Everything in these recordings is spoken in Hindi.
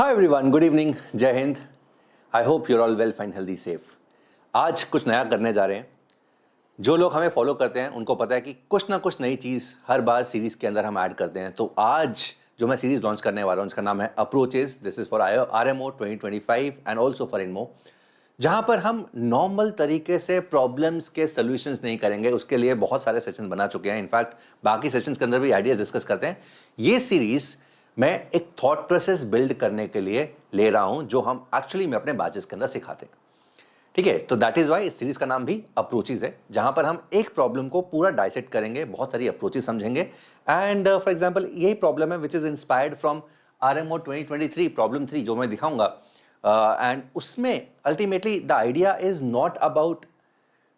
Hi everyone, good evening, Jai Hind. I hope you're all well, fine, healthy, safe. आज कुछ नया करने जा रहे हैं। जो लोग हमें फॉलो करते हैं उनको पता है कि कुछ ना कुछ नई चीज़ हर बार सीरीज़ के अंदर हम ऐड करते हैं। तो आज जो मैं सीरीज़ लॉन्च करने वाला हूँ उसका नाम है approaches. This is for RMO 2025 and also for INMO, जहाँ पर हम नॉर्मल तरीके से प्रॉब्लम्स के सोल्यूशंस नहीं करेंगे। उसके लिए बहुत सारे सेशन बना चुके हैं। इनफैक्ट बाकी सेशंस के अंदर भी आइडियाज डिस्कस करते हैं। ये सीरीज़ मैं एक थॉट प्रोसेस बिल्ड करने के लिए ले रहा हूं जो हम एक्चुअली में अपने बैचेस के अंदर सिखाते हैं। ठीक है, तो दैट इज वाई इस सीरीज का नाम भी अप्रोचेस है, जहां पर हम एक प्रॉब्लम को पूरा डाइसेक्ट करेंगे, बहुत सारी अप्रोचेस समझेंगे। एंड फॉर एग्जांपल यही प्रॉब्लम है which is inspired from RMO 2023 problem 3 जो मैं दिखाऊंगा। एंड उसमें ultimately the idea is not about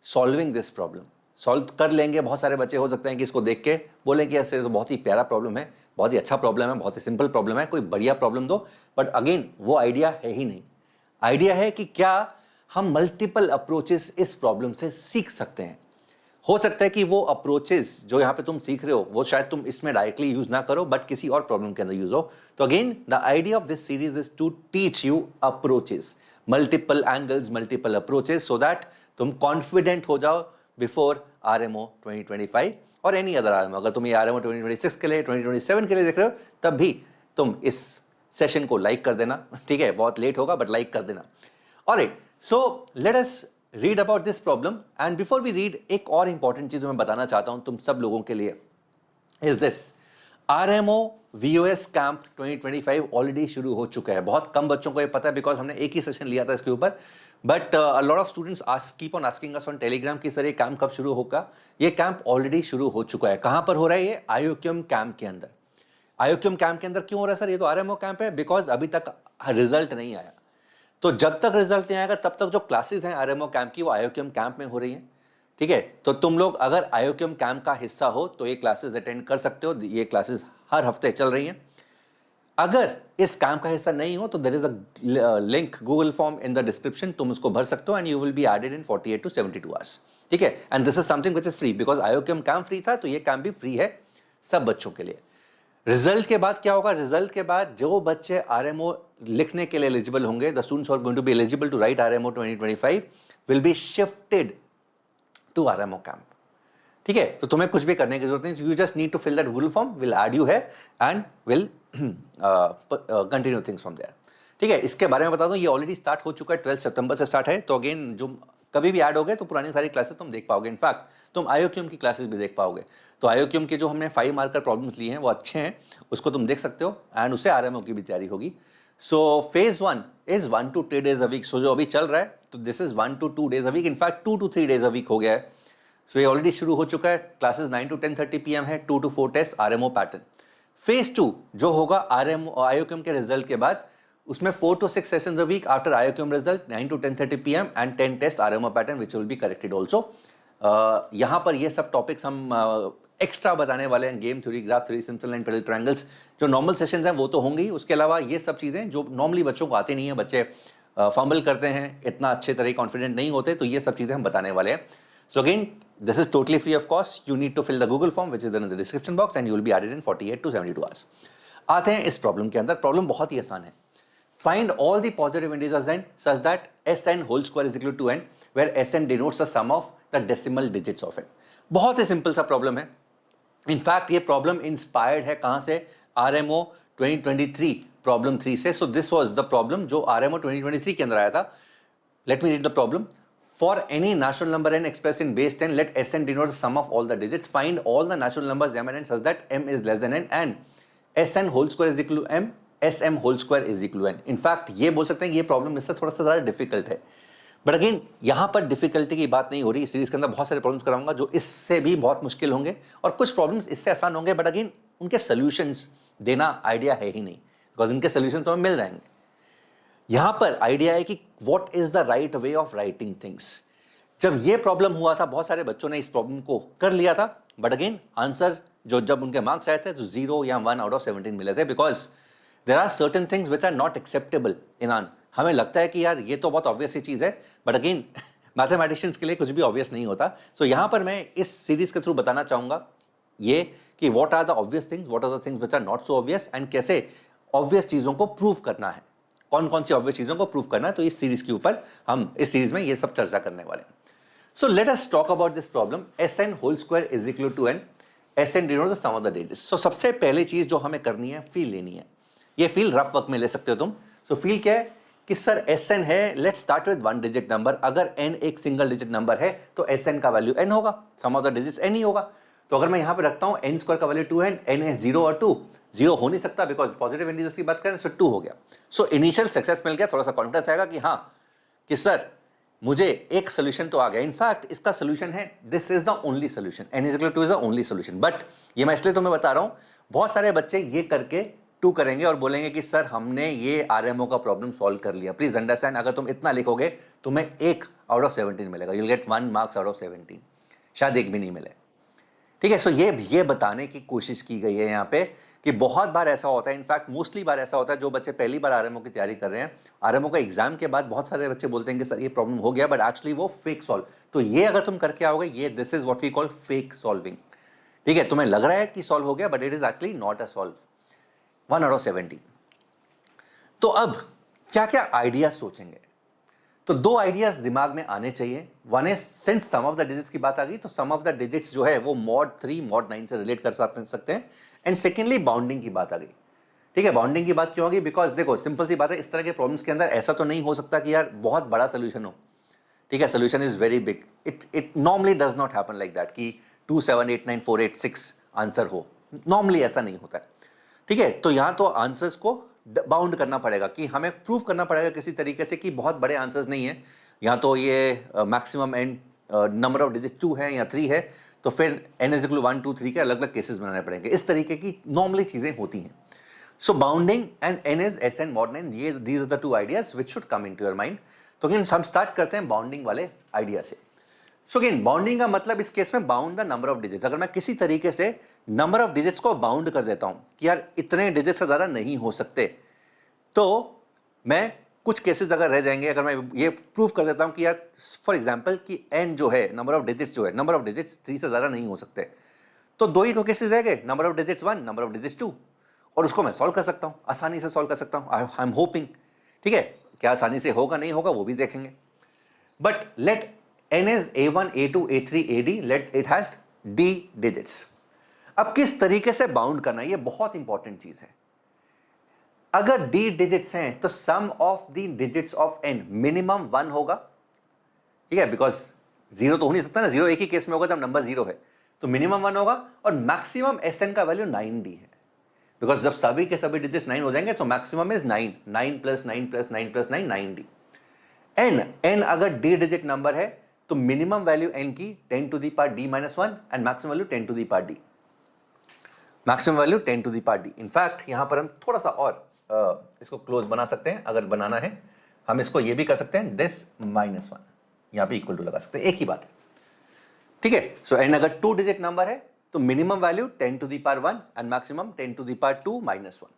solving this problem. Solve कर लेंगे, बहुत सारे बच्चे हो सकते हैं कि इसको देख के बोलें कि ऐसे तो बहुत ही प्यारा प्रॉब्लम है, बहुत ही अच्छा प्रॉब्लम है, बहुत ही सिंपल प्रॉब्लम है, कोई बढ़िया प्रॉब्लम दो। बट अगेन वो आइडिया है ही नहीं। आइडिया है कि क्या हम मल्टीपल अप्रोचेस इस प्रॉब्लम से सीख सकते हैं। हो सकता है कि वो अप्रोचेस जो यहाँ पे तुम सीख रहे हो वो शायद तुम इसमें डायरेक्टली यूज ना करो बट किसी और प्रॉब्लम के अंदर यूज हो। तो again the idea of this series is to teach you approaches, multiple angles, multiple approaches, so that तुम कॉन्फिडेंट हो जाओ बिफोर RMO 2025 और एनी अदर RMO। अगर तुम ये RMO 2026 के लिए, 2027 के लिए देख रहे हो, तब भी तुम इस सेशन को लाइक कर देना। ठीक है, बहुत लेट होगा बट लाइक कर देना। Alright, so let us read about this problem. And before we read, एक और इंपॉर्टेंट चीज मैं बताना चाहता हूं तुम सब लोगों के लिए is this. RMO VOS camp 2025 already शुरू हो चुका है। बहुत कम बच्चों को ये पता है बिकॉज हमने एक ही सेशन लिया था इसके ऊपर। But a lot of students keep on asking us on Telegram कि सर ये कैंप कब शुरू होगा। ये कैंप ऑलरेडी शुरू हो चुका है। कहां पर हो रहा है ये? IOQM कैंप के अंदर। IOQM कैंप के अंदर क्यों हो रहा है सर? ये तो RMO कैंप है बिकॉज अभी तक रिजल्ट नहीं आया। तो जब तक रिजल्ट नहीं आएगा तब तक जो क्लासेस हैं RMO कैंप की वो IOQM कैंप में हो रही हैं। ठीक है, तो तुम लोग अगर IOQM कैंप का हिस्सा हो तो ये क्लासेस अटेंड कर सकते हो। ये क्लासेस हर हफ्ते चल रही हैं। अगर इस कैंप का हिस्सा नहीं हो तो there is a link, Google form in the description, तुम उसको भर सकते हो and you will be added in 48 to 72 hours. ठीक है, and this is something which is free because IOQM camp free था, तो ये कैंप भी फ्री है सब बच्चों के लिए। रिजल्ट के बाद क्या होगा? रिजल्ट के बाद जो बच्चे RMO लिखने के लिए एलिजिबल होंगे, the students are going to be eligible to write RMO 2025 will be shifted to RMO camp. ठीक है, तो तुम्हें कुछ भी करने की जरूरत नहीं। You just need to fill that Google form, will add you है and will continue things from there. ठीक है, इसके बारे में बता दूं, ये ऑलरेडी स्टार्ट हो चुका है, 12 सितंबर से स्टार्ट है। तो अगेन जो कभी भी ऐड हो गए तो पुरानी सारी क्लासेस तुम देख पाओगे। इनफैक्ट तुम IOQM की क्लासेस भी देख पाओगे। तो IOQM के जो हमने 5 मार्कर प्रॉब्लम्स लिए हैं वो अच्छे हैं, उसको तुम देख सकते हो एंड उससे RMO की भी तैयारी होगी। So phase 1 is 1 to 2 days a week। सो जो अभी चल रहा है तो this is 1 to 2 days a week, in fact 2 to 3 days a week हो गया है। सो ये ऑलरेडी शुरू हो चुका है। क्लासेस 9 to 10:30 PM है, 2 to 4 test RMO pattern. Phase 2 जो होगा IOQM के रिजल्ट के बाद, उसमें 4 to 6 sessions a week after IOQM result, 9 to 10:30 PM and 10 test RMO pattern which will be corrected also. यहाँ पर ये सब टॉपिक्स हम एक्स्ट्रा बताने वाले हैं। Game theory, graph theory, simple line parallel triangles, जो नॉर्मल सेशंस हैं वो तो होंगे ही। उसके अलावा ये सब चीज़ें जो नॉर्मली बच्चों को आती नहीं है, बच्चे फंबल करते हैं, इतना अच्छे तरह कॉन्फिडेंट नहीं होते, तो ये सब चीज़ें हम बताने वाले हैं। So again this is totally free of cost. You need to fill the Google form which is there in the description box and you will be added in 48 to 72 hours. आते हैं इस प्रॉब्लम के अंदर। प्रॉब्लम बहुत ही आसान है। Find all the positive integers n such that Sn whole square is equal to n, where Sn denotes the sum of the decimal digits of n. बहुत ही सिंपल सा प्रॉब्लम है। इनफैक्ट ये प्रॉब्लम इंस्पायर्ड है कहाँ से? RMO 2023 प्रॉब्लम 3 से। सो दिस वाज द प्रॉब्लम जो RMO 2023 के अंदर आया था। Let me read the problem. For any natural number n expressed in base 10, let Sn denote the sum of all the digits. Find all the natural numbers m and n such that m is less than n and Sn whole square is equal to m, Sm whole square is equal to n. In fact ये बोल सकते हैं कि ये प्रॉब्लम इससे थोड़ा सा ज़्यादा डिफिकल्ट है। बट अगेन यहाँ पर डिफिकल्टी की बात नहीं हो रही। इस सीरीज के अंदर बहुत सारे प्रॉब्लम्स कराऊंगा जो इससे भी बहुत मुश्किल होंगे और कुछ प्रॉब्लम्स इससे आसान होंगे, बट अगेन उनके सोल्यूशंस देना आइडिया है ही नहीं बिकॉज उनके सोल्यूशन तो हमें मिल जाएंगे। यहां पर आइडिया है कि what is the right way of writing things. जब ये प्रॉब्लम हुआ था बहुत सारे बच्चों ने इस प्रॉब्लम को कर लिया था, बट अगेन आंसर जो जब उनके मार्क्स आए थे तो 0 या 1 out of 17 मिले थे because there are certain things which are not acceptable in आन। हमें लगता है कि यार ये तो बहुत ऑब्वियस ही चीज़ है, बट अगेन मैथमेटिशियंस के लिए कुछ भी ऑब्वियस नहीं होता। सो यहाँ पर मैं इस सीरीज के थ्रू बताना चाहूँगा ये कि what are the obvious things, what are the things which are not so obvious and कैसे ऑब्वियस चीज़ों को प्रूव करना है। कौन कौन सी ऑब्वियस चीज़ों को प्रूव करना है, तो इस सीरीज के ऊपर हम इस सीरीज में ये सब चर्चा करने वाले हैं। So let us talk about this problem Sn whole square is equal to n, Sn denotes the sum of the digits. So सबसे पहली चीज जो हमें करनी है, फील लेनी है। ये फील रफ वर्क में ले सकते हो तुम। सो फील क्या है कि सर Sn है, let's start with one digit number. अगर n एक सिंगल डिजिट नंबर है तो Sn का वैल्यू n होगा, सम ऑफ द डिजिट्स n ही होगा। तो अगर मैं यहां पे रखता हूं n स्क्वायर का वैल्यू 2n, n है 0 और 2, 0 हो नहीं सकता बिकॉज पॉजिटिव इंटीजर्स की बात करें, सो 2 हो गया। सो इनिशियल सक्सेस मिल गया, थोड़ा सा कॉन्फिडेंस आएगा कि हाँ कि सर मुझे एक सोल्यूशन तो आ गया। इनफैक्ट इसका सोल्यूशन है, this is the only solution, n is equal two is the only solution. But ये मैं इसलिए तुम्हें बता रहा हूं, बहुत सारे बच्चे ये करके 2 करेंगे और बोलेंगे कि सर हमने ये आरएमओ का प्रॉब्लम सॉल्व कर लिया। प्लीज अंडरस्टैंड, अगर तुम इतना लिखोगे तुम्हें 1 आउट ऑफ 17 मिलेगा, you get 1 marks out of 17, शायद एक भी नहीं मिले। ठीक है, सो ये बताने की कोशिश की गई है यहाँ पे कि बहुत बार ऐसा होता है, इनफैक्ट मोस्टली बार ऐसा होता है, जो बच्चे पहली बार आरएमओ की तैयारी कर रहे हैं, आरएमओ का एग्जाम के बाद बहुत सारे बच्चे बोलते हैं कि सर ये प्रॉब्लम हो गया, बट एक्चुअली वो फेक सॉल्व। तो ये अगर तुम करके आओगे, ये this is what we call fake solving. ठीक है, तुम्हें लग रहा है कि सॉल्व हो गया, but it is actually not a solve, 1 out of 17। तो अब क्या क्या आइडियाज सोचेंगे, तो 2 आइडियाज दिमाग में आने चाहिए। One is, since sum of the digits की बात आ गई, तो सम ऑफ द डिजिट्स जो है वो mod 3 mod 9 से रिलेट कर सकते हैं। एंड सेकेंडली बाउंडिंग की बात आ गई। ठीक है, बाउंडिंग की बात क्यों होगी, बिकॉज देखो सिंपल सी बात है, इस तरह के प्रॉब्लम्स के अंदर ऐसा तो नहीं हो सकता कि यार बहुत बड़ा सोल्यूशन हो। ठीक है, solution is very big, it normally does not happen like that कि 2 7 8 9 4 8 6 आंसर हो, नॉर्मली ऐसा नहीं होता है। ठीक है, तो यहां तो आंसर्स को बाउंड करना पड़ेगा, कि हमें प्रूव करना पड़ेगा किसी तरीके से कि बहुत बड़े आंसर्स नहीं है, या तो ये maximum and number of digit 2 है या 3 है, तो फिर n इज इक्वल 1 2 3 के अलग अलग केसेस बनाने पड़ेंगे। इस तरीके की नॉर्मली चीजें होती हैं। So bounding and n is Sn mod 9, ये these are the 2 ideas which should come into your mind. तो अगेन हम स्टार्ट करते हैं बाउंडिंग वाले आइडिया से। सो अगेन बाउंडिंग का मतलब इस केस में bound the number of digits. अगर मैं किसी तरीके से नंबर ऑफ डिजिट्स को बाउंड कर देता हूं कि यार इतने डिजिट से ज्यादा नहीं हो सकते, तो मैं कुछ केसेस अगर रह जाएंगे, अगर मैं ये प्रूव कर देता हूं कि यार फॉर एग्जांपल कि n जो है, नंबर ऑफ डिजिट्स जो है, नंबर ऑफ डिजिट्स 3 से ज्यादा नहीं हो सकते, तो 2 ही केसेस रह गए, number of digits 1, number of digits 2, और उसको मैं सॉल्व कर सकता हूं, आसानी से सॉल्व कर सकता हूं, आई एम होपिंग। ठीक है, क्या आसानी से होगा नहीं होगा वो भी देखेंगे। But let n is a1 a2 a3 ad, let it has d digits. अब किस तरीके से बाउंड करना है, ये बहुत इंपॉर्टेंट चीज है। अगर d डिजिट्स हैं तो sum of the digits of n minimum 1 होगा। ठीक है, बिकॉज 0 तो हो नहीं सकता ना, 0 एक ही केस में होगा जब नंबर 0 है, तो मिनिमम 1 होगा। और मैक्सिमम Sn का वैल्यू 9d है, बिकॉज जब सभी के सभी डिजिट्स 9 हो जाएंगे तो maximum is 9, 9 plus 9 plus 9 plus 9, 9d। n अगर d डिजिट नंबर है तो मिनिमम वैल्यू n की 10 to the power d minus 1 and maximum value 10 to the power d, maximum value 10 to the power d। In fact यहां पर हम थोड़ा सा और इसको क्लोज बना सकते हैं, अगर बनाना है हम इसको ये भी कर सकते हैं, दिस माइनस 1, यहां पे इक्वल टू लगा सकते हैं, एक ही बात है। ठीक है, सो n अगर 2 डिजिट नंबर है तो minimum value 10 to the power 1 and maximum 10 to the power 2 minus 1।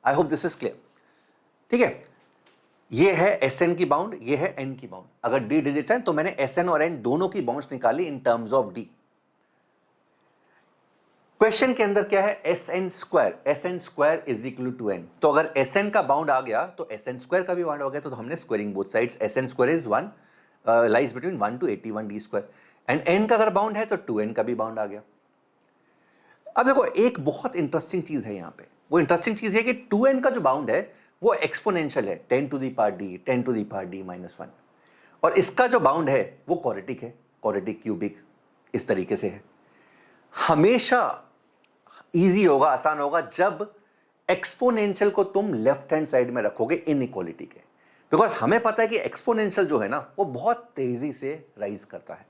I hope this is clear. ठीक है, ये है Sn की बाउंड, ये है n की बाउंड। अगर d डिजिट्स हैं तो मैंने Sn और n दोनों की बाउंड्स निकाली in terms of d। Question के अंदर क्या है, Sn square is equal to n। तो अगर Sn का बाउंड आ गया तो Sn स्क्वायर का भी बाउंड हो गया, तो हमने squaring both sides, Sn square is 1 lies between 1 to 81 d square, and n का अगर बाउंड है तो 2n का भी बाउंड आ गया। अब देखो एक बहुत इंटरेस्टिंग चीज है यहाँ पे, वो इंटरेस्टिंग चीज है कि 2n का जो बाउंड है वो एक्सपोनेंशियल है, 10 to the power d, 10 to the power d minus 1, और इसका जो बाउंड है वो क्वाड्रेटिक है, क्वाड्रेटिक क्यूबिक, इस तरीके से है। हमेशा इजी होगा, आसान होगा जब एक्सपोनेंशियल को तुम लेफ्ट हैंड साइड में रखोगे इनइक्वालिटी के, बिकॉज हमें पता है कि एक्सपोनेंशियल जो है ना वो बहुत तेजी से राइज करता है।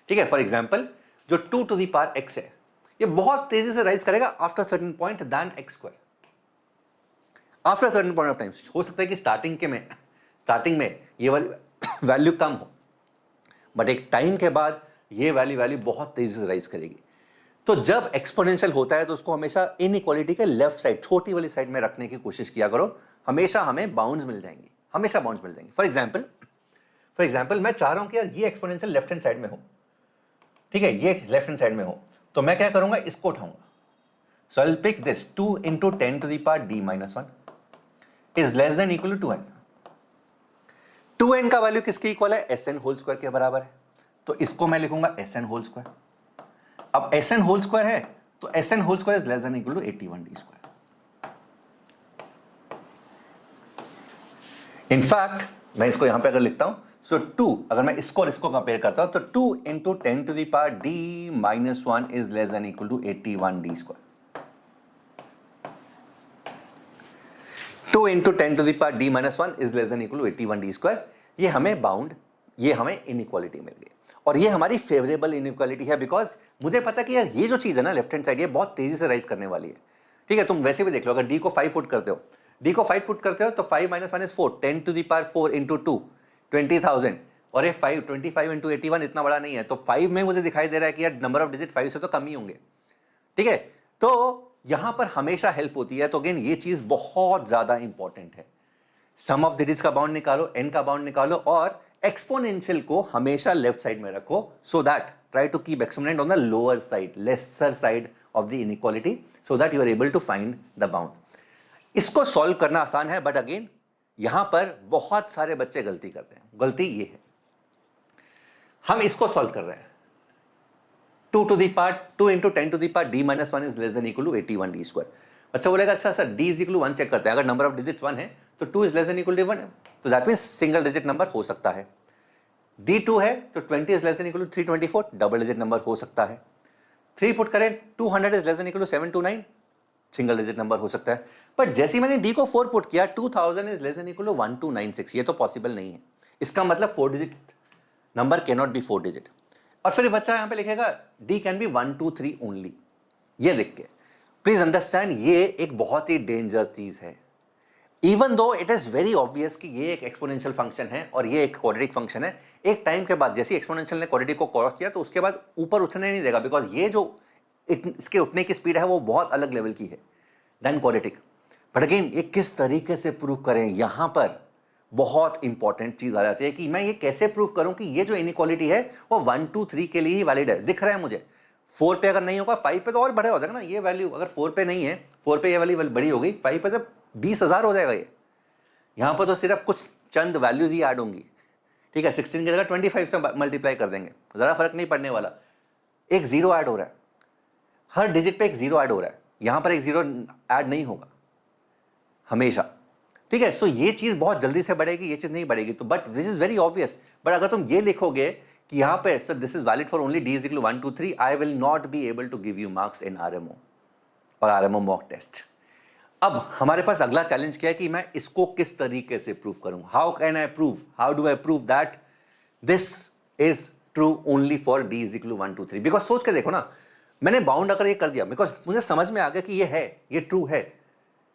ठीक है, फॉर एग्जांपल जो 2 टू द पावर x है ये बहुत तेजी से राइज करेगा after certain point than x square, after certain point of time. हो सकता है कि स्टार्टिंग में ये वाली वैल्यू कम हो, बट एक टाइम के बाद ये वैल्यू बहुत तेजी से राइज करेगी। तो जब एक्सपोनेंशियल होता है तो उसको हमेशा इनइक्वालिटी के लेफ्ट साइड, छोटी वाली साइड में रखने की कोशिश किया करो, हमेशा हमें बाउंड्स मिल जाएंगी, हमेशा बाउंड्स मिल जाएंगी। फॉर एग्जांपल मैं चाह रहा हूं कि यार ये एक्सपोनेंशियल लेफ्ट हैंड साइड में हो, ठीक है, ये लेफ्ट हैंड साइड में हो, तो मैं क्या करूंगा, इसको उठाऊंगा। So I will pick this 2 into 10 to the power d minus 1 is less than equal to 2n। 2n का वैल्यू किसके इक्वल है? Sn होल स्क्वायर के बराबर है, तो इसको मैं लिखूंगा Sn होल स्क्वायर। अब Sn होल स्क्वायर है तो Sn whole square is less than equal to 81d square. In fact मैं इसको यहां पे अगर लिखता हूं, सो 2, अगर मैं इसको और इसको कंपेयर करता हूं तो 2 into 10 to the power d minus 1 is less than equal to 81d square. 2 into 10 to the power d minus 1 is less than equal to 81d square. ये हमें बाउंड, ये हमें इनइक्वालिटी मिल गई, और ये हमारी फेवरेबल इनइक्वालिटी है, बिकॉज मुझे पता कि यार ये जो चीज है ना लेफ्ट हैंड साइड, ये बहुत तेजी से राइज करने वाली है। ठीक है, तुम वैसे भी देख लो, अगर d को 5 पुट करते हो, d को 5 पुट करते हो तो 5 minus 1 is 4, 10 to the power 4 into 2 20,000, और ये 25 इंटू 81 इतना बड़ा नहीं है, तो 5 में मुझे दिखाई दे रहा है कि यार नंबर ऑफ डिजिट 5 से तो कम ही होंगे। ठीक है, तो यहां पर हमेशा हेल्प होती है। तो अगेन ये चीज बहुत ज्यादा इंपॉर्टेंट है। सम ऑफ डिजिट्स का बाउंड निकालो, n का बाउंड निकालो, और एक्सपोनेंशियल को हमेशा लेफ्ट साइड में रखो, so that try to keep exponent on the lower side, lesser side of the inequality, so that you are able to find the bound. इसको सॉल्व करना आसान है, बट अगेन यहां पर बहुत सारे बच्चे गलती करते हैं। गलती ये है, हम इसको सॉल्व कर रहे हैं, 2 into 10 to the power d minus 1 is less than equal to 81d square. बच्चा बोलेगा अच्छा sir d is equal to 1 check करते हैं, अगर नंबर ऑफ डिजिट्स 1 है तो 2 is less than equal to 1, तो that means single digit number हो सकता है। d2 है तो 20 is less than equal to 324, double digit number हो सकता है। 3 पुट करें, 200 is less than equal to 729, single digit number हो सकता है। बट जैसे ही मैंने d को 4 पुट किया, 2000 is less than equal to 1296, ये तो पॉसिबल नहीं है। इसका मतलब 4 digit number can not be 4 digit. और फिर बच्चा यहां पे लिखेगा d कैन बी 1 2 3 ओनली। ये देख के प्लीज अंडरस्टैंड, ये एक बहुत ही डेंजर चीज है। Even though it is very obvious कि ये एक एक्सपोनेंशियल फंक्शन है और ये एक क्वाड्रेटिक फंक्शन है, एक टाइम के बाद जैसे एक्सपोनेंशियल ने क्वाड्रेटिक को क्रॉस किया तो उसके बाद ऊपर उठने नहीं देगा, बिकॉज ये जो इसके उठने की स्पीड है वो बहुत अलग लेवल की है देन क्वाड्रेटिक। बट अगेन ये किस तरीके से प्रूव करें, यहां पर बहुत इंपॉर्टेंट चीज आ जाती है कि मैं ये कैसे प्रूव करूं कि ये जो इनइक्वालिटी है वो 1 2 3 के लिए ही वैलिड है। दिख रहा है मुझे 4 पे अगर नहीं होगा 5 पे तो और बड़ा हो जाएगा ना। ये वैल्यू अगर 4 पे नहीं है, 4 पे ये वाली बड़ी हो गई, 5 पे तो 20,000 हो जाएगा ये। यहां पर तो सिर्फ कुछ चंद वैल्यूज ही ऐड होंगी। ठीक है, 16 की जगह 25 से मल्टीप्लाई कर देंगे, जरा फर्क नहीं पड़ने वाला। एक जीरो ऐड हो रहा है, हर डिजिट पे एक जीरो ऐड हो रहा है, यहां पर एक जीरो ऐड नहीं होगा हमेशा। ठीक है, सो ये चीज बहुत जल्दी से बढ़ेगी, ये चीज नहीं बढ़ेगी। तो but this is very obvious. But अगर तुम ये लिखोगे कि यहां पे sir this is valid for only d is equal 1 2 3, I will not be able to give you marks in RMO और आरएमओ मॉक टेस्ट। अब हमारे पास अगला चैलेंज क्या है कि मैं इसको किस तरीके से प्रूव करूं। How can I prove, how do I prove that this is true only for d is equal 1 2 3। Because सोच के देखो ना, मैंने बाउंड अगर ये कर दिया, बिकॉज मुझे समझ में आ गया कि ये है, ये ट्रू है।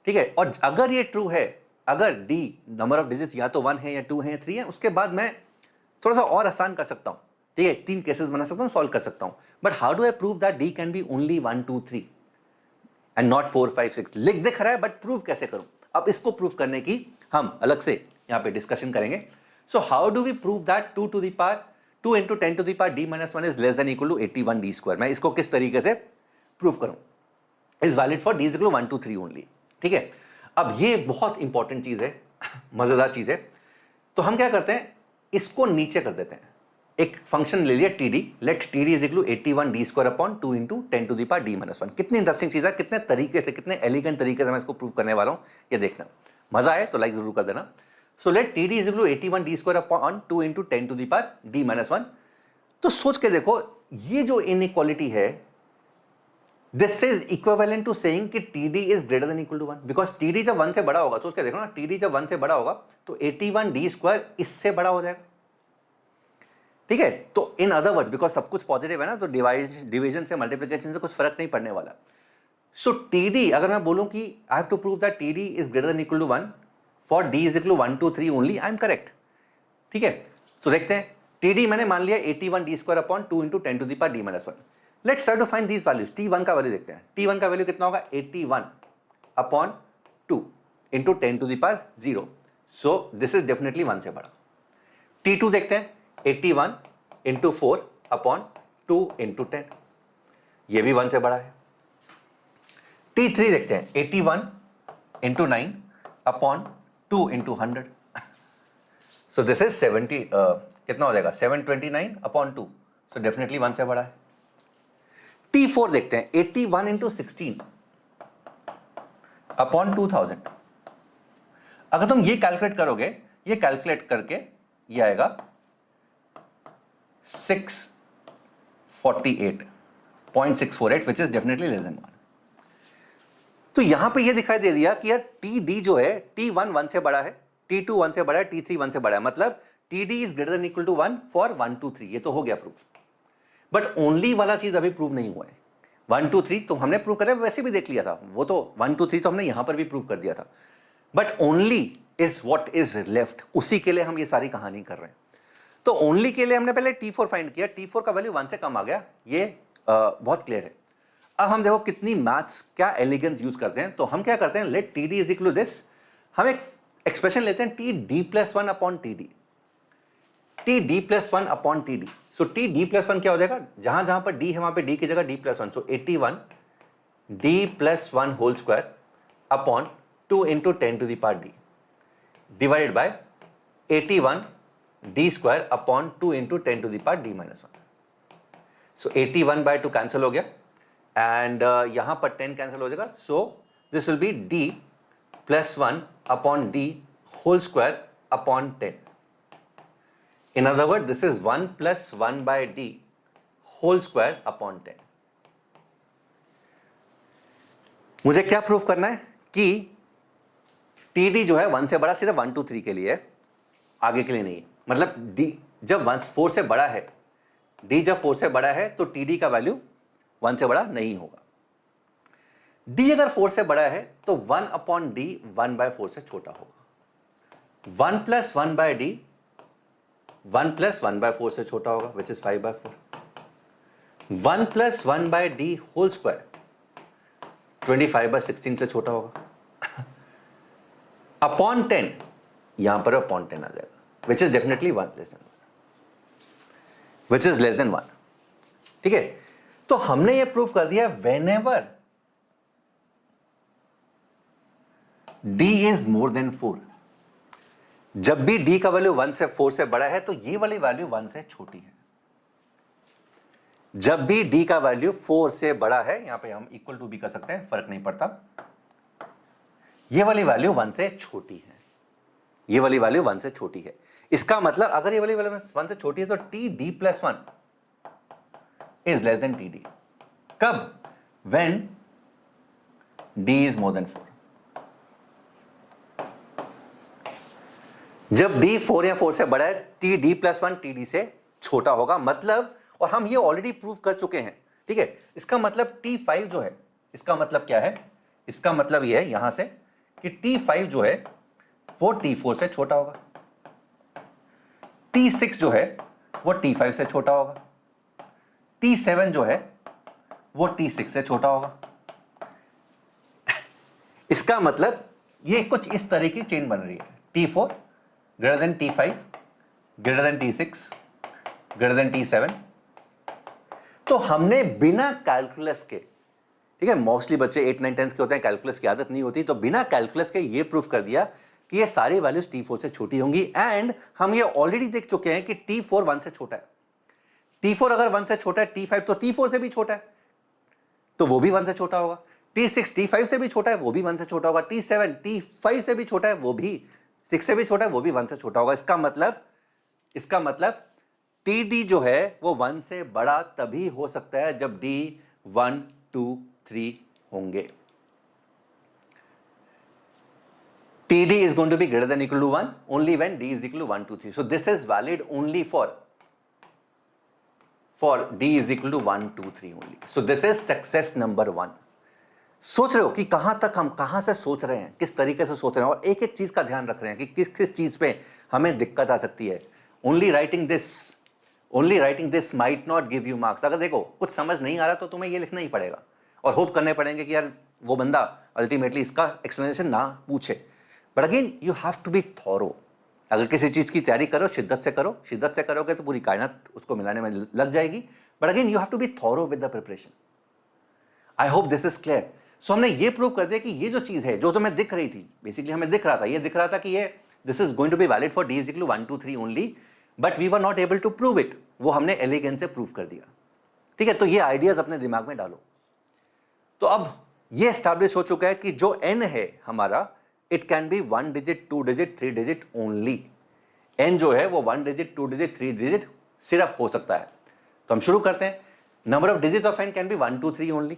ठीक है, और अगर ये ट्रू है, अगर d नंबर ऑफ डिजिट्स या तो 1 है या 2 है या 3 है, उसके बाद मैं थोड़ा सा और आसान कर सकता हूं। ठीक है, 3 केसेस बना सकता हूं, सॉल्व कर सकता हूं। But how do I prove that d can be only 1 2 3 and not 4 5 6? दिख रहा है, बट प्रूव कैसे करूं? अब इसको प्रूव करने की हम अलग से यहां पे डिस्कशन करेंगे। So how do we prove that 2 to the power 2 into 10 to the power d minus 1 is less than equal to 81d square? मैं इसको किस तरीके से प्रूव करूं? Is valid for d is equal 1 2 3 only. ठीक है, अब ये बहुत इंपॉर्टेंट चीज है, मजेदार चीज है। तो हम क्या करते हैं, इसको नीचे कर देते हैं। एक फंक्शन ले लिया td, let td is equal to 81d square upon 2 into 10 to the power d minus 1। कितनी इंटरेस्टिंग चीज है, कितने तरीके से, कितने एलिगेंट तरीके से मैं इसको प्रूव करने वाला हूं, ये देखना। मजा आए तो लाइक जरूर कर देना। So let td is equal to 81d square upon 2 into 10 to the power d minus 1। तो सोच के देखो, ये जो इनइक्वालिटी है, this is equivalent to saying कि td is greater than equal to 1, because td जब 1 से बड़ा होगा, सोच के देखो ना, td जब 1 से बड़ा होगा तो 81d स्क्वायर इससे बड़ा हो जाएगा। ठीक है, तो इन अदर वर्ड्स, बिकॉज सब कुछ पॉजिटिव है ना, तो डिवीजन से मल्टीप्लिकेशन से कुछ फर्क नहीं पड़ने वाला। सो td, अगर मैं बोलूं कि I have to prove that td is greater than equal to 1 for d is equal to 1 2 3 only, I am correct. ठीक है, सो देखते हैं, td मैंने मान लिया 81d square upon 2 into 10 to the power d minus 1। Let's try to find these values. t1 का वैल्यू देखते हैं। t1 का वैल्यू कितना होगा, 81 upon 2 into 10 to the power 0। So this is definitely 1 से बड़ा। t2 देखते हैं, 81 इंटू 4 अपॉन 2 इंटू 10, ये भी 1 से बड़ा है। t3 देखते हैं, 81 into 9 upon 2 into 100, so this is 70, कितना हो जाएगा 729 अपॉन 2, सो डेफिनेटली 1 से बड़ा है। T4 देखते हैं, 81 इंटू 16 अपॉन 2000। अगर तुम ये कैलकुलेट करोगे, ये कैलकुलेट करके ये आएगा 648.648 which is definitely less than 1। तो यहां पे ये दिखाई दे दिया कि यार TD जो है T1 1 से बड़ा है, T2 1 से बड़ा है, T3 1 से बड़ा है, मतलब TD is greater than equal to 1 for 1 2 3। ये तो हो गया प्रूफ, बट ओनली वाला चीज अभी प्रूव नहीं हुआ है। 1 2 3 तो हमने प्रूव करा, वैसे भी देख लिया था वो तो, 1 2 3 तो हमने यहां पर भी प्रूव कर दिया था, but only is what is left, उसी के लिए हम ये सारी कहानी कर रहे हैं। तो ओनली के लिए हमने पहले T4 फाइंड किया, T4 का वैल्यू 1 से कम आ गया, ये बहुत क्लियर है। अब हम देखो कितनी मैथ्स, क्या एलिगेंस यूज करते हैं। तो हम क्या करते हैं, let TD is equal to this, हम एक एक्सप्रेशन लेते हैं TD+1 upon TD, TD+1 upon TD। So TD+1 क्या हो जाएगा, जहां जहां पर D है वहां पे D की जगह D+1, so 81 D+1 whole square upon 2 into 10 to the power D divided by 81 D square upon 2 into 10 to the power D-1। So 81 by 2 cancel हो गया, एंड यहां पर 10 कैंसिल हो जाएगा, so this will be D+1 upon D whole square upon 10। In other words, this is 1 plus 1 by D whole square upon 10. मुझे क्या प्रूफ करना है कि TD जो है 1 से बड़ा सिर्फ 1 2 3 के लिए है, आगे के लिए नहीं है। मतलब D जब 4 से बड़ा है, D जब 4 से बड़ा है तो TD का वैल्यू 1 से बड़ा नहीं होगा। D अगर 4 से बड़ा है तो 1 अपॉन D 1 by 4 से छोटा होगा। 1 plus 1 by D 1 plus 1 by 4 से छोटा होगा, which is 5 by 4। 1 plus 1 by D whole square 25 by 16 से छोटा होगा। अपॉन 10, यहां पर अपॉन 10 आ जाएगा, which is definitely 1 less than 1, which is less than 1। ठीक है, तो हमने ये प्रूफ कर दिया whenever D is more than 4, जब भी D का वैल्यू 1 से 4 से बड़ा है तो ये वाली वैल्यू 1 से छोटी है। जब भी D का वैल्यू 4 से बड़ा है, यहां पे हम इक्वल टू भी कर सकते हैं, फर्क नहीं पड़ता, ये वाली वैल्यू 1 से छोटी है, ये वाली वैल्यू 1 से छोटी है। इसका मतलब अगर ये वाली वैल्यू 1 से छोटी है तो TD+1 is less then TD। कब? When D is more than 4। जब D 4 या 4 से बड़ा है, TD+1 TD से छोटा होगा, मतलब, और हम ये ऑलरेडी प्रूव कर चुके हैं। ठीक है, इसका मतलब T5 जो है, इसका मतलब क्या है, इसका मतलब ये है यहां से कि T5 जो है वो T4 से छोटा होगा, T6 जो है वो T5 से छोटा होगा, T7 जो है वो T6 से छोटा होगा। इसका मतलब ये कुछ इस तरह की चेन बन रही है, T4 greater than T5 greater than T6 greater than T7। तो हमने बिना कैलकुलस के, ठीक है, मोस्टली बच्चे 8 9 10 के होते हैं, कैलकुलस की आदत नहीं होती, तो बिना कैलकुलस के ये प्रूफ कर दिया कि ये सारी वैल्यूज T4 से छोटी होंगी। एंड हम ये ऑलरेडी देख चुके हैं कि T4 1 से छोटा है, T4 अगर 1 से छोटा है, T5 तो T4 से भी छोटा है, तो वो भी 1 से छोटा होगा, T6 T5 से भी छोटा है, वो भी 1 से छोटा होगा, T7 T5 से भी छोटा है, वो भी 6 से भी छोटा है, वो भी 1 से छोटा होगा। इसका मतलब TD जो है वो 1 से बड़ा तभी हो सकता है जब D 1 2 3 होंगे। TD is going to be greater than equal to 1 only when D is equal to 1 2 3। So this is valid only for D is equal to 1 2 3 only। So this is success number 1। सोच रहे हो कि कहां तक हम कहां से सोच रहे हैं, किस तरीके से सोच रहे हैं, और एक एक चीज का ध्यान रख रहे हैं कि किस किस चीज पे हमें दिक्कत आ सकती है। Only writing this might not give you marks. अगर देखो कुछ समझ नहीं आ रहा तो तुम्हें ये लिखना ही पड़ेगा और होप करने पड़ेंगे कि यार वो बंदा अल्टीमेटली इसका एक्सप्लेनेशन ना पूछे। But again you have to be thorough. अगर किसी चीज की तैयारी करो, शिद्दत से करो, शिद्दत से करोगे तो पूरी कायनात उसको मिलाने में लग जाएगी। But again you have to be thorough with the preparation. I hope this is clear. So हमने ये प्रूव कर दिया कि ये जो चीज है जो तुम्हें दिख रही थी, बेसिकली हमें दिख रहा था, ये दिख रहा था कि ये this is going to be valid for D is equal to 1 2 3 only, but we were not able to prove it, वो हमने एलिगेंस से प्रूव कर दिया। ठीक है, तो ये आइडियाज अपने दिमाग में डालो। तो अब ये एस्टैब्लिश हो चुका है कि जो n है हमारा, it can be 1 digit 2 digit 3 digit only. n जो है वो 1 डिजिट 2 डिजिट 3 डिजिट सिर्फ हो सकता है। तो हम शुरू करते हैं। Number of digit of n can be 1 2 3 only.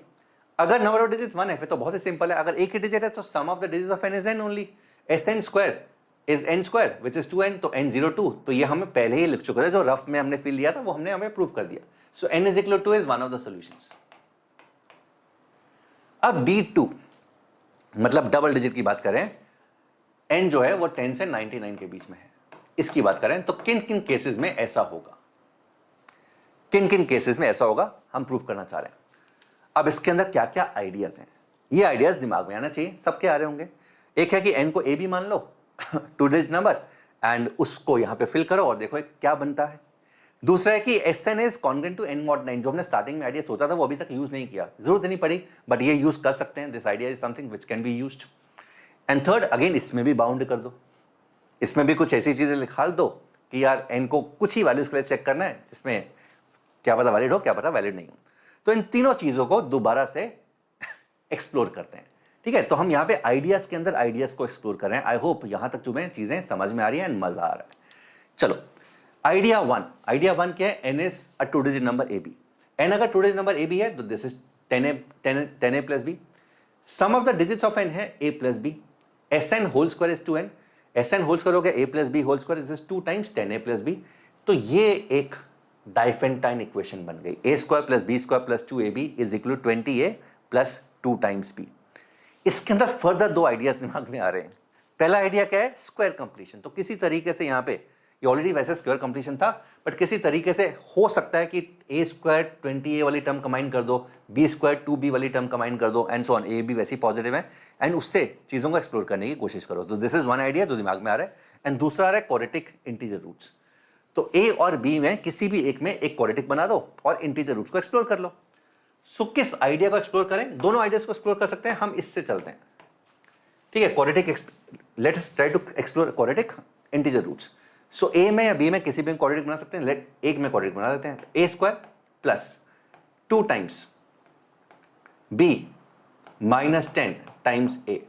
अगर नंबर ऑफ डिजिट 1 है फिर तो बहुत ही सिंपल है, अगर एक ही डिजिट है तो sum of the digit of n is n only. sn square is n square which is 2n, तो n 0 2, तो ये हमें पहले ही लिख चुके थे, जो रफ में हमने फिल लिया था वो हमने हमें प्रूव कर दिया। So n is equal to 2 is one of the solutions. अब D2 मतलब डबल डिजिट की बात करें, n जो है वो 10 से 99 के बीच में है, इसकी बात करें तो किन किन केसेस में ऐसा होगा, किन किन केसेस में ऐसा होगा हम प्रूव करना चाह रहे हैं। अब इसके अंदर क्या क्या आइडियाज हैं, ये आइडियाज दिमाग में आना चाहिए, सबके आ रहे होंगे। एक है कि n को a भी मान लो 2 डिजिट नंबर, एंड उसको यहां पे फिल करो और देखो क्या बनता है। दूसरा है कि Sn is congruent to n mod 9, जो हमने स्टार्टिंग में आइडिया सोचा था वो अभी तक यूज नहीं किया, जरूरत नहीं पड़ी, बट ये यूज कर सकते हैं। This idea is something which can be used. And third, again इसमें भी बाउंड कर दो, इसमें भी कुछ ऐसी चीजें लिखा दो कि यार n को कुछ ही वैल्यूज के लिए चेक करना है, जिसमें क्या पता वैलिड हो क्या पता वैलिड नहीं हो। तो इन तीनों चीजों को दोबारा से एक्सप्लोर करते हैं। ठीक है, तो हम यहाँ पे आइडियाज के अंदर आइडियाज को एक्सप्लोर कर रहे हैं। आई होप यहां तक तुम्हें चीजें समझ में आ रही है एंड मजा आ रहा है। चलो आइडिया वन क्या है, n is a 2 digit number ab। n अगर 2 डिजिट नंबर ab है तो this is 10a plus b। Sum of the digits of n है a plus b। sn whole square is 2n, sn whole square हो गया a plus b whole square is 2 times 10a plus b। तो ये एक डाइफेंटाइन इक्वेशन बन गई, a square plus b square plus 2ab is equal to 20a plus 2 times b। इसके अंदर फर्दर दो आइडियाज दिमाग में आ रहे हैं। पहला आइडिया क्या है, स्क्वायर कंप्लीशन। तो किसी तरीके से यहाँ पे, ये ऑलरेडी वैसे स्क्वायर कंप्लीशन था, बट किसी तरीके से हो सकता है कि a स्क्वायर 20a वाली टर्म कंबाइन कर दो, b स्क्वायर 2b वाली टर्म कंबाइन कर दो, एंड सो ऑन। a भी वैसी पॉजिटिव है, एंड उससे चीजों को एक्सप्लोर करने की कोशिश करो। तो दिस इज वन आइडिया जो दिमाग में आ रहा है। एंड दूसरा आ रहा है क्वाड्रेटिक इंटीजर रूट्स। तो a और b में किसी भी एक में एक क्वाड्रेटिक बना दो और इंटीजर रूट्स को एक्सप्लोर कर लो। सो किस आइडिया को एक्सप्लोर करें, दोनों आइडियाज को एक्सप्लोर कर सकते हैं हम, इससे चलते हैं। ठीक है, quadratic, let's try to explore quadratic integer roots. So a में या बी में किसी भी क्वाड्रेटिक बना सकते हैं। लेट एक में क्वाड्रेटिक बना देते हैं, a square plus 2 times B minus 10 times a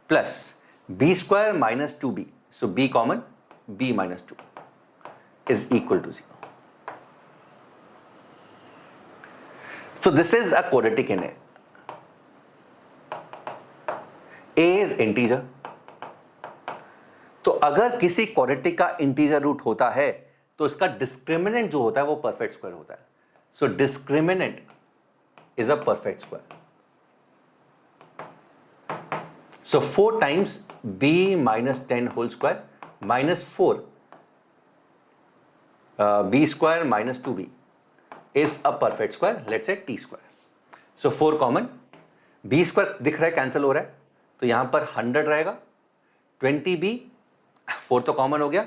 plus B square minus 2b। So B common, b minus 2 is equal to 0। So this is a quadratic in A. A is integer. तो अगर किसी क्वाड्रेटिक का इंटीजर रूट होता है तो इसका डिस्क्रिमिनेंट जो होता है वो परफेक्ट स्क्वायर होता है। So discriminant is a perfect square. So 4 times b minus 10 whole square minus 4 b square minus 2b is a perfect square, let's say t square. So 4 common, b square दिख रहा है कैंसिल हो रहा है, तो यहां पर 100 रहेगा, 20b 4 तो कॉमन हो गया,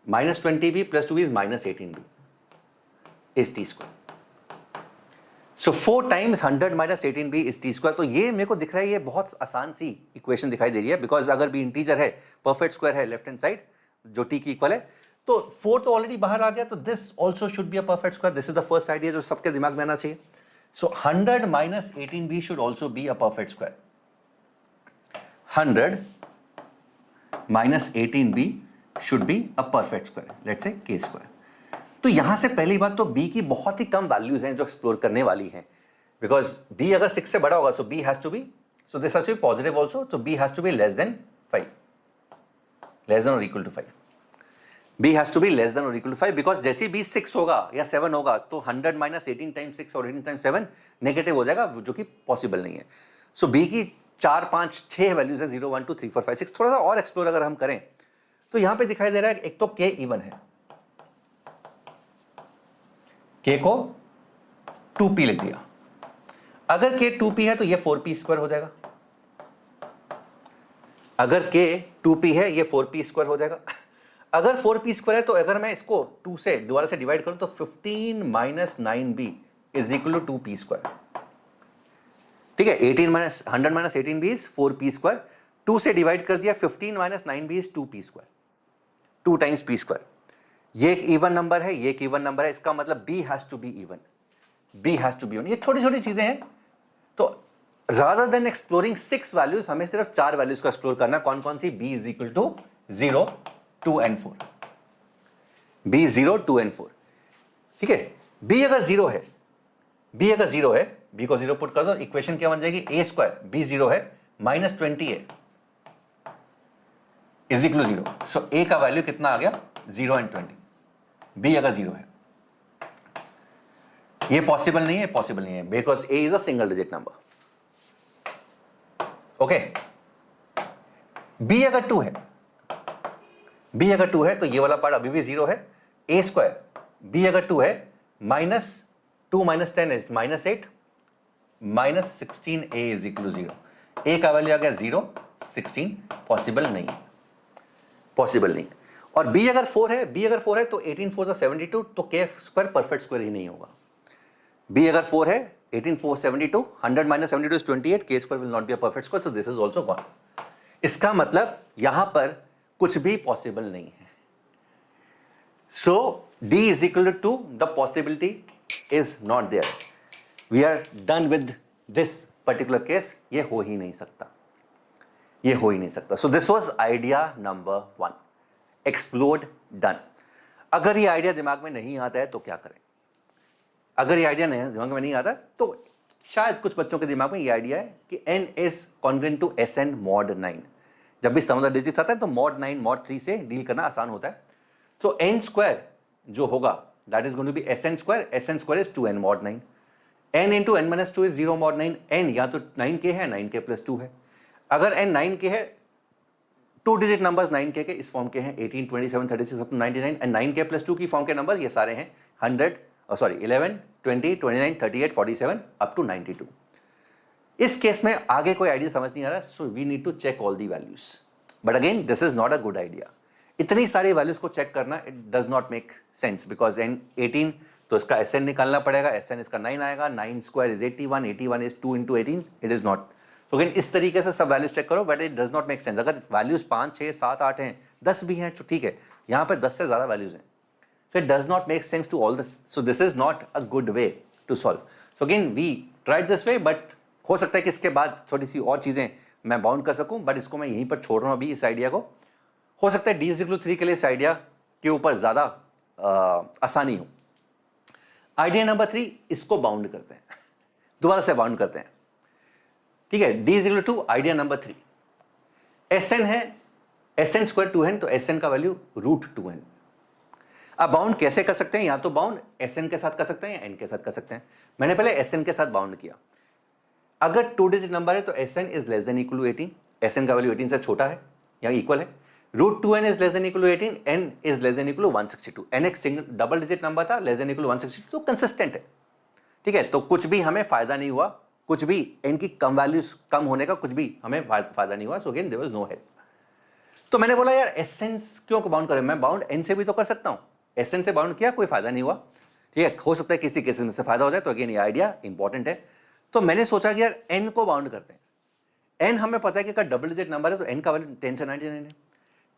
minus 20b plus 2b is minus 18b is T square. So 4 times 100 minus 18b is T square. तो ये मेरे को दिख रहा है, ये बहुत आसान सी इक्वेशन दिखाई दे रही है, बिकॉज अगर भी इंटीजर है, परफेक्ट स्क्वायर है लेफ्ट हैंड साइड जो t की इक्वल है, तो 4 तो ऑलरेडी बाहर आ गया, तो this also should be a perfect square. This is the first idea जो सबके दिमाग में आना चाहिए। सो 100 minus 18b should also be a perfect square. 100 minus 18b should be a perfect square, let's say k square. तो यहां से पहली बात तो b की बहुत ही कम वैल्यूज हैं जो एक्सप्लोर करने वाली हैं, बिकॉज b अगर 6 से बड़ा होगा, so b has to be, so this has to be positive also, तो b has to be less than 5, less than और equal to 5। b has to be less than or equal to 5, because जैसे b 6 होगा या 7 होगा तो 100 माइनस 18 टाइम्स 6 और 18 टाइम्स 7 नेगेटिव हो जाएगा, जो कि पॉसिबल नहीं है। सो b की 4 5 6 वैल्यूज है, 0 1 2 3 4 5 6। थोड़ा सा और एक्सप्लोर अगर हम करें तो यहां पे दिखाई दे रहा है एक तो k इवन है, k को 2p लिख दिया। अगर k 2p है तो ये 4p स्क्वायर हो जाएगा, अगर k 2p है ये 4p स्क्वायर हो जाएगा। अगर 4p स्क्वायर है तो अगर मैं इसको 2 से दोबारा से डिवाइड करूं तो 15 minus 9b is equal to 2p square. ठीक है, 18 माइनस 100 माइनस 18 भी इज 4p², 2 से डिवाइड कर दिया, 15 माइनस 9 भी इज 2p², 2 टाइम्स p²। ये एक इवन नंबर है, ये एक इवन नंबर है, इसका मतलब b has to be even, b has to be even. ये छोटी छोटी चीजें हैं। तो रादर देन एक्सप्लोरिंग 6 वैल्यूज, हमें सिर्फ 4 वैल्यूज को एक्सप्लोर करना। कौन कौन सी? b is equal to 0, 2 and 4, b 0, 2 and 4। ठीक है, b अगर 0 है, b अगर 0 है, b को 0 पुट कर दो, इक्वेशन क्या बन जाएगी? a², b 0 है, माइनस 20 है, इज इक्वल 0। सो a का वैल्यू कितना आ गया? 0 एंड 20। b अगर 0 है, ये पॉसिबल नहीं है, पॉसिबल नहीं है, because a is a single digit number. Okay, b अगर 2 है, b अगर 2 है तो ये वाला पार्ट अभी भी 0 है, a², b अगर 2 है, minus 2 minus 10 is minus 8, minus 16 a is equal to 0। a का वैल्यू आ गया 0, 16, पॉसिबल नहीं, पॉसिबल नहीं। और b अगर 4 है, b अगर 4 है तो 18 4 72, तो k² परफेक्ट स्क्वायर ही नहीं होगा। b अगर 4 है, 18 4 72, 100 minus 72 is 28, k² will not be a perfect square, so this is also gone. इसका मतलब यहां पर कुछ भी पॉसिबल नहीं है। So d is equal to the possibility is not there. We are done with this particular case. ये हो ही नहीं सकता, ये हो ही नहीं सकता। सो this was idea number 1, explored, done. अगर ये आइडिया दिमाग में नहीं आता है तो क्या करें? अगर ये आइडिया नहीं दिमाग में नहीं आता तो शायद कुछ बच्चों के दिमाग में ये आइडिया है कि n is congruent to Sn mod 9। जब भी सम ऑफ द डिजिट्स आता है तो mod 9 mod 3 से डील करना आसान होता है। सो n² जो होगा that is going to be Sn² is 2n mod 9, n into n minus 2 is 0 mod 9। n या तो 9k है, 9k प्लस 2 है। अगर n 9k है, 2 डिजिट नंबर्स 9k के इस फॉर्म के हैं, 18 27 36 up to 99, and 9k plus 2 की फॉर्म के नंबर्स ये सारे हैं 100 11 20 29 38 47 अप टू 92। इस केस में आगे कोई आइडिया समझ नहीं आ रहा, so we need to check all the values, but again this is not a good idea. इतनी सारी वैल्यूज को चेक करना it does not make sense, because n 18 तो इसका Sn निकालना पड़ेगा, Sn इसका 9 आएगा, 9² is 81, 81 is 2 into 18, it is not. तो अगेन इस तरीके से सब वैल्यूज चेक करो, but it does not make sense. अगर वैल्यूज 5 6 7 8 हैं, 10 भी हैं तो ठीक है, यहाँ पे 10 से ज्यादा वैल्यूज हैं, so it does not make sense to all this, so this is not a good way to solve. So again we tried this way, but हो सकता है कि इसके बाद थोड़ी सी और चीजें मैं बाउंड कर सकूं, बट इसको मैं यहीं पर छोड़ रहा हूं अभी इस आइडिया को। हो सकता है d=3 के लिए इस आइडिया के ऊपर ज्यादा आसानी हो। आइडिया नंबर 3, इसको बाउंड करते हैं, दोबारा से बाउंड करते हैं। ठीक है, d= आइडिया नंबर 3, Sn है, Sn² 2n, तो Sn का वैल्यू √2n। अब बाउंड कैसे कर सकते हैं? या तो बाउंड Sn के साथ कर सकते हैं या n के साथ कर सकते हैं। मैंने पहले Sn के साथ बाउंड किया। अगर 2 डिजिट नंबर है तो Sn is less than equal to 18, Sn का वैल्यू 18 से छोटा है या इक्वल है। √2n is less than equal to 18, n is less than equal to 162। n एक सिंगल डबल डिजिट नंबर था, लेस देन इक्वल टू 162, तो कंसिस्टेंट है। ठीक है, तो कुछ भी हमें फायदा नहीं हुआ, कुछ भी n की कम वैल्यूज कम होने का कुछ भी हमें फायदा नहीं हुआ। So again there was no help. तो मैंने बोला यार Sn क्यों बाउंड करें, मैं बाउंड n से भी तो कर सकता हूं। Sn से बाउंड किया, कोई फायदा नहीं हुआ। ठीक है, हो सकता है किसी केस में से फायदा हो जाए, तो अगेन ये आइडिया इंपॉर्टेंट है। तो मैंने सोचा कि यार n को बाउंड करते हैं। n हमें पता है कि अगर डबल डिजिट नंबर है तो n का वैल्यू 10 से 99 है,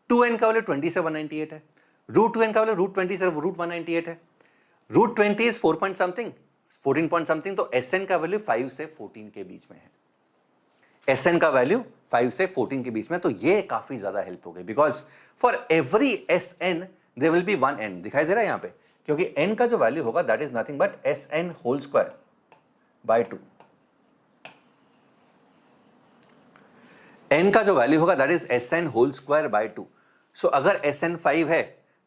2n का वैल्यू 20 से 198 है, √2n का वैल्यू √20 से √198 है, √20 is 4 point something, 14 point something, तो Sn का वैल्यू 5 से 14 के बीच में है। Sn का वैल्यू 5 से 14 के बीच में, तो ये काफी ज्यादा हेल्प हो गई, because for every Sn there will be 1 n। दिखाई दे रहा है यहाँ पे, क्योंकि n का जो वैल्यू होगा that is nothing but Sn² by 2। n का जो वैल्यू होगा दैट इज Sn² बाय 2। सो अगर Sn 5 है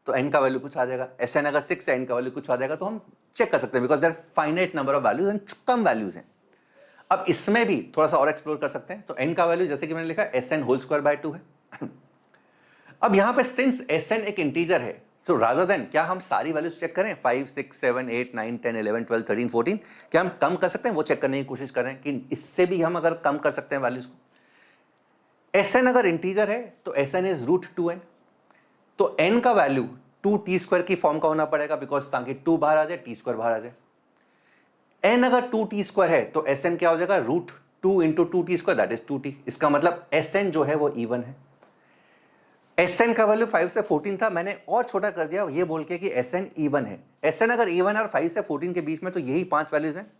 तो n का वैल्यू कुछ आ जाएगा, Sn अगर 6 है n का वैल्यू कुछ आ जाएगा, तो हम चेक कर सकते हैं because there finite number of values and कम वैल्यूज हैं। अब इसमें भी थोड़ा सा और एक्सप्लोर कर सकते हैं। तो n का वैल्यू जैसे कि मैंने लिखा Sn² बाय 2 है। अब यहां पे सिंस Sn एक इंटीजर है, सो रादर देन क्या हम सारी वैल्यूज चेक करें 5 6 7 8 9 10 11 12 13 14, क्या हम कम कर सकते हैं? वो चेक करने की कोशिश कर रहे हैं कि इससे भी हम अगर कम कर सकते हैं वैल्यूज को। Sn अगर इंटीजर है तो Sn इज √2n, तो n का वैल्यू 2t² की फॉर्म का होना पड़ेगा, बिकॉज ताकि 2 बाहर आ जाए, t² बाहर आ जाए। n अगर 2t² है तो Sn क्या हो जाएगा? 2 into 2t square that is 2t। इसका मतलब Sn जो है वो इवन है। Sn का वैल्यू 5 से 14 था, मैंने और छोटा कर दिया ये बोल के कि Sn इवन है। Sn अगर इवन है और 5 से 14 के बीच में तो यही 5 वैल्यूज हैं,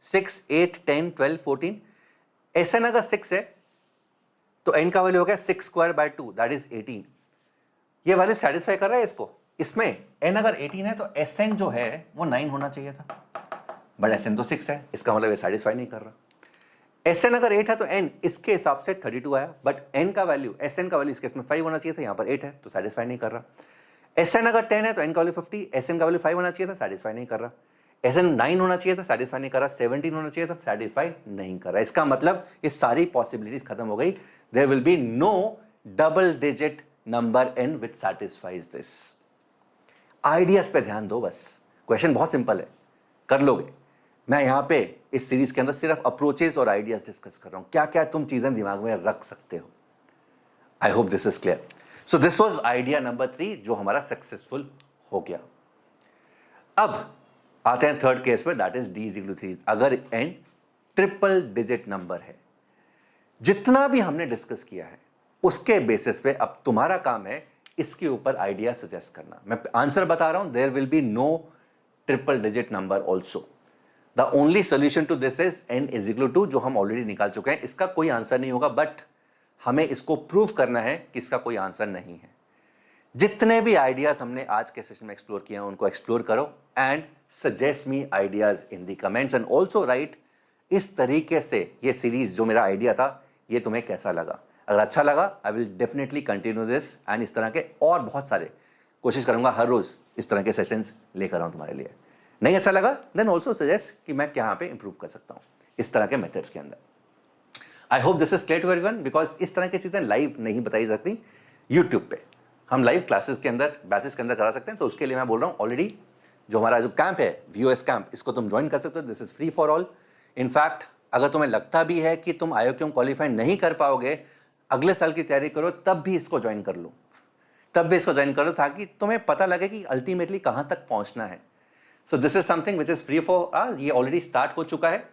6, 8, 10, 12, 14। Sn अगर 6 है तो n का वैल्यू हो गया 6 स्क्वायर बाय 2 दैट इज 18। ये वैल्यू सेटिस्फाई कर रहा है इसको। इसमें n अगर 18 है तो Sn जो है वो 9 होना चाहिए था, बट Sn तो 6 है, इसका मतलब ये सेटिस्फाई नहीं कर रहा। Sn अगर 8 है तो n इसके हिसाब से 32 आया, बट n का वैल्यू Sn का वैल्यू इसके इसमें 5 होना चाहिए था, यहाँ पर 8 है तो सेटिस्फाई नहीं कर रहा। Sn अगर 10 है तो n का वैल्यू 50, Sn का वैल्यू 5 होना चाहिए था, सेटिस्फाई नहीं कर रहा। Sn 9 होना चाहिए था, सेटिस्फाई नहीं कर रहा। 17 होना चाहिए था, सेटिस्फाई नहीं कर रहा। इसका मतलब ये सारी पॉसिबिलिटीज खत्म हो गई। There will be no double digit number n which satisfies this. Ideas पे ध्यान दो बस, क्वेश्चन बहुत सिंपल है, कर लोगे। मैं यहां पे इस सीरीज के अंदर सिर्फ अप्रोचेस और आइडियाज डिस्कस कर रहा हूं, क्या क्या तुम चीजें दिमाग में रख सकते हो। I hope this is clear. So this was idea number 3 जो हमारा सक्सेसफुल हो गया। अब आते हैं थर्ड केस में, that is d is equal to 3। अगर n ट्रिपल डिजिट नंबर है, जितना भी हमने डिस्कस किया है उसके बेसिस पे अब तुम्हारा काम है इसके ऊपर आइडिया सजेस्ट करना। मैं आंसर बता रहा हूं, there will be no triple digit number also. The only solution to this is n is equal to, जो हम ऑलरेडी निकाल चुके हैं। इसका कोई आंसर नहीं होगा, बट हमें इसको प्रूव करना है कि इसका कोई आंसर नहीं है। जितने भी आइडियाज हमने आज के सेशन में एक्सप्लोर किए हैं उनको एक्सप्लोर करो and suggest me ideas in the comments and also right इस तरीके से ये सीरीज जो मेरा आइडिया था ये तुम्हें कैसा लगा। अगर अच्छा लगा I will definitely continue this and इस तरह के और बहुत सारे कोशिश करूंगा हर रोज इस तरह के सेशंस लेकर आऊं तुम्हारे लिए। नहीं अच्छा लगा देन ऑल्सो सजेस्ट कि मैं कहाँ पे इंप्रूव कर सकता हूँ इस तरह के मेथड्स के अंदर। I hope this is clear to everyone, because इस तरह की चीजें लाइव नहीं बताई जाती यूट्यूब पे। हम लाइव क्लासेस के अंदर बैचेस के अंदर करा सकते हैं, तो उसके लिए मैं बोल रहा हूँ ऑलरेडी जो हमारा जो कैंप है VOS कैंप, इसको तुम ज्वाइन कर सकते हो। This is free for all. In fact अगर तुम्हें लगता भी है कि तुम IOQM क्वालिफाई नहीं कर पाओगे, अगले साल की तैयारी करो, तब भी इसको ज्वाइन कर लो, तब भी इसको ज्वाइन करो, ताकि तुम्हें पता लगे कि अल्टीमेटली कहाँ तक पहुँचना है। So this is something which is free for, ये ऑलरेडी स्टार्ट हो चुका है।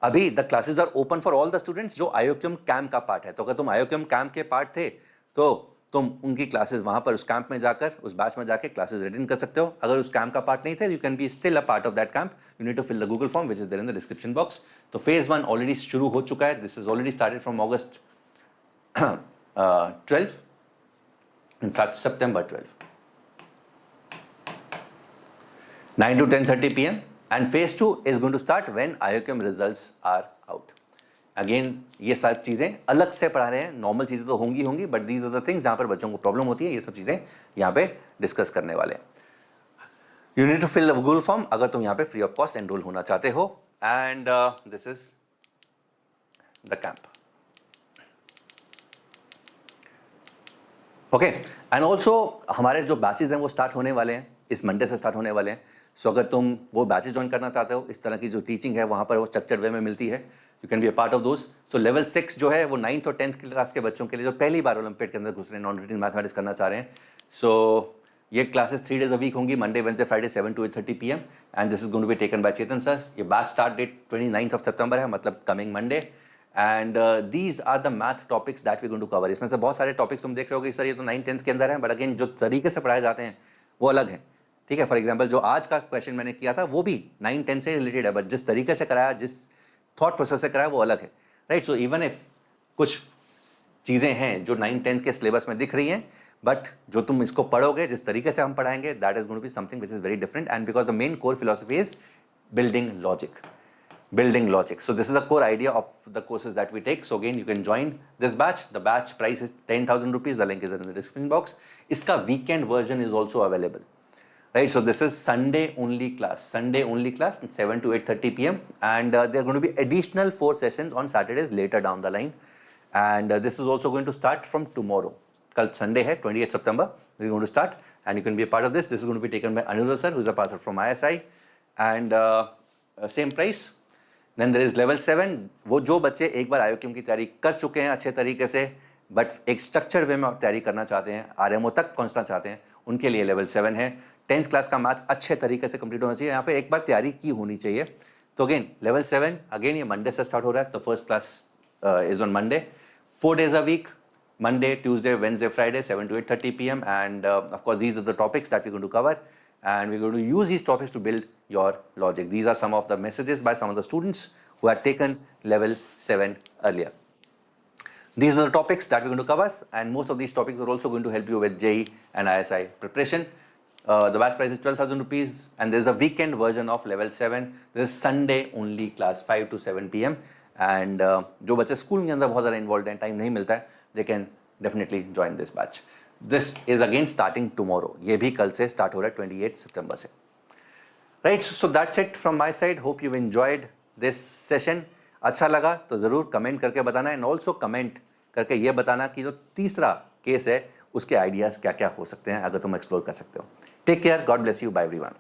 अभी the classes are open for all the students जो IOQM कैंप का पार्ट है। तो अगर तुम IOQM कैंप के पार्ट थे तो तुम उनकी क्लासेस वहां पर उस कैंप में जाकर, उस बैच में जाकर क्लासेस अटेंड कर सकते हो। अगर उस कैंप का पार्ट नहीं थे, you can be still a part of that camp. You need to fill the Google form which is there in the description box. तो फेज 1 ऑलरेडी शुरू हो चुका है। This is already started from August 12, in fact September 12, 9 to 10:30 p.m. and phase 2 is going to start when IOQM results are out. Again ये सब चीज़ें अलग से पढ़ा रहे हैं, नॉर्मल चीज़ें तो होंगी, but these are the things जहाँ पर बच्चों को प्रॉब्लम होती है, ये सब चीज़ें यहाँ पे डिस्कस करने वाले हैं। You need to fill the Google form अगर तुम यहाँ पे फ्री ऑफ कॉस्ट एनरोल होना चाहते हो। And this is the camp. Okay, and also हमारे जो बैचेज हैं वो स्टार्ट होने वाले हैं, इस मंडे से स्टार्ट होने वाले हैं। सो अगर तुम वो बैचेज ज्वाइन करना चाहते हो, इस तरह की जो टीचिंग है वहाँ पर वो स्ट्रक्चर्ड वे में मिलती है, you can be a part of those. So level 6 जो है वो 9th और 10th क्लास के बच्चों के लिए जो पहली बार ओलंपियाड के अंदर घुस रहे हैं, नॉन रिटेन मैथमेटिक्स करना चाह रहे हैं। सो ये क्लासेस 3 days a week होंगी, Monday Wednesday Friday 7 to 8:30 PM, and this is going to be taken by Chetan sir. ये batch start date 29th of September है, मतलब coming Monday. And these are the math topics that we going to cover. इसमें से बहुत सारे टॉपिक्स तुम देख रहे होगे सर ये तो 9th 10th के अंदर है, बट अगेन जो तरीके से पढ़ाए जाते हैं वो अलग है। ठीक है, फॉर एग्जाम्पल जो आज का क्वेश्चन मैंने किया था वो भी 9 10 से रिलेटेड है, बट जिस तरीके से कराया, जिस थॉट प्रोसेस से कराया वो अलग है, राइट। सो इवन इफ कुछ चीज़ें हैं जो 9 10 के सिलेबस में दिख रही हैं, बट जो तुम इसको पढ़ोगे, जिस तरीके से हम पढ़ाएंगे, that is going to be something which is very different. And because the main core philosophy is building logic. So this is the core idea of the courses that we take. So again, you can join this batch. The batch price is 10,000 rupees. The link is in the description box. Iska weekend version is also available, right? So this is Sunday only class, 7 to 8:30 PM. And there are going to be additional 4 sessions on Saturdays later down the line. And this is also going to start from tomorrow. Kal Sunday hai, 28th September. This is going to start, and you can be a part of this. This is going to be taken by Anirudh sir, who is a passer from ISI. And same price. Then there is level 7, वो जो बच्चे एक बार IOQM की तैयारी कर चुके हैं अच्छे तरीके से, बट एक स्ट्रक्चर्ड वे में तैयारी करना चाहते हैं, RMO तक पहुंचना चाहते हैं, उनके लिए लेवल 7 है। 10th क्लास का मैथ अच्छे तरीके से कंप्लीट होना चाहिए, यहाँ पे एक बार तैयारी की होनी चाहिए, तो अगेन लेवल 7 अगेन ये मंडे से स्टार्ट हो रहा है. तो first class is on Monday, 4 days a week, Monday, Tuesday, Wednesday, Friday, 7 to 8:30 p.m. And of course, these are the topics that we're going to cover, and we're going to use these topics to build your logic. These are some of the messages by some of the students who had taken level 7 earlier. These are the topics that we're going to cover, and most of these topics are also going to help you with JEE and ISI preparation. The batch price is 12,000 rupees, and there's a weekend version of level 7. This is Sunday only class 5 to 7 p.m. And जो बच्चे स्कूल के अंदर बहुत ज़्यादा इन्वॉल्व हैं, टाइम नहीं मिलता है, they can definitely join this batch. This is again starting tomorrow. ये भी कल से स्टार्ट हो रहा है 28 सितंबर से. Right, so that's it from my side. Hope you've enjoyed this session. अच्छा लगा तो ज़रूर कमेंट करके बताना, एंड ऑल्सो कमेंट करके ये बताना कि जो तीसरा केस है उसके आइडियाज़ क्या क्या हो सकते हैं अगर तुम एक्सप्लोर कर सकते हो. Take care, God bless you, bye everyone.